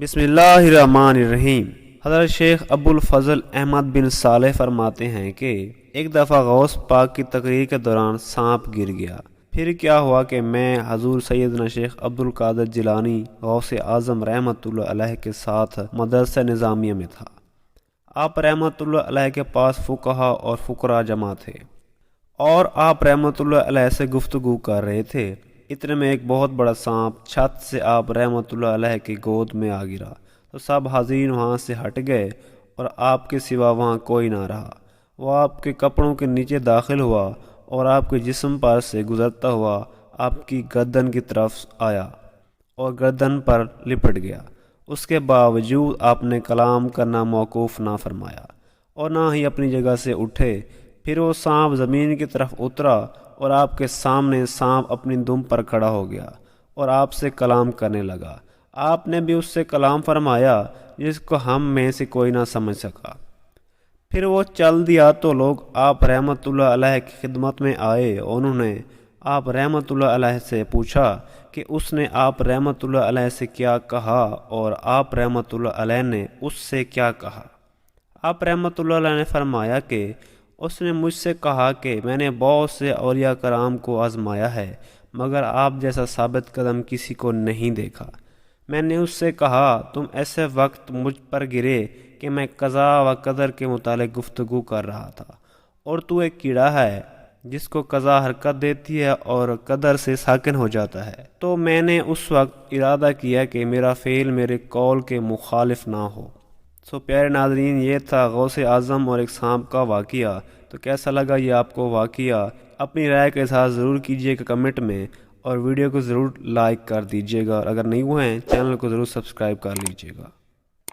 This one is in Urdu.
بسم اللہ الرحمن الرحیم۔ حضرت شیخ ابو الفضل احمد بن صالح فرماتے ہیں کہ ایک دفعہ غوث پاک کی تقریر کے دوران سانپ گر گیا۔ پھر کیا ہوا کہ میں حضور سیدنا شیخ عبد القادر جیلانی غوث اعظم رحمۃ اللہ علیہ کے ساتھ مدرسہ نظامیہ میں تھا۔ آپ رحمۃ اللہ علیہ کے پاس فقہا اور فقراء جمع تھے اور آپ رحمۃ اللہ علیہ سے گفتگو کر رہے تھے۔ اتنے میں ایک بہت بڑا سانپ چھت سے آپ رحمۃ اللہ علیہ کی گود میں آ گرا تو سب حاضرین وہاں سے ہٹ گئے اور آپ کے سوا وہاں کوئی نہ رہا۔ وہ آپ کے کپڑوں کے نیچے داخل ہوا اور آپ کے جسم پر سے گزرتا ہوا آپ کی گردن کی طرف آیا اور گردن پر لپٹ گیا۔ اس کے باوجود آپ نے کلام کرنا موقوف نہ فرمایا اور نہ ہی اپنی جگہ سے اٹھے۔ پھر وہ سانپ زمین کی طرف اترا اور آپ کے سامنے سانپ اپنی دم پر کھڑا ہو گیا اور آپ سے کلام کرنے لگا۔ آپ نے بھی اس سے کلام فرمایا جس کو ہم میں سے کوئی نہ سمجھ سکا۔ پھر وہ چل دیا تو لوگ آپ رحمۃ اللہ علیہ کی خدمت میں آئے اور انہوں نے آپ رحمۃ اللہ علیہ سے پوچھا کہ اس نے آپ رحمۃ اللہ علیہ سے کیا کہا اور آپ رحمۃ اللہ علیہ نے اس سے کیا کہا۔ آپ رحمۃ اللہ علیہ نے فرمایا کہ اس نے مجھ سے کہا کہ میں نے بہت سے اولیاء کرام کو آزمایا ہے مگر آپ جیسا ثابت قدم کسی کو نہیں دیکھا۔ میں نے اس سے کہا تم ایسے وقت مجھ پر گرے کہ میں قضا و قدر کے متعلق گفتگو کر رہا تھا اور تو ایک کیڑا ہے جس کو قضا حرکت دیتی ہے اور قدر سے ساکن ہو جاتا ہے۔ تو میں نے اس وقت ارادہ کیا کہ میرا فعل میرے قول کے مخالف نہ ہو۔ پیارے ناظرین، یہ تھا غوث اعظم اور ایک سانپ کا واقعہ۔ تو کیسا لگا یہ آپ کو واقعہ؟ اپنی رائے کے ساتھ ضرور کیجیے گا کمنٹ میں اور ویڈیو کو ضرور لائک کر دیجیے گا اور اگر نہیں ہوئے ہیں چینل کو ضرور سبسکرائب کر لیجیے گا۔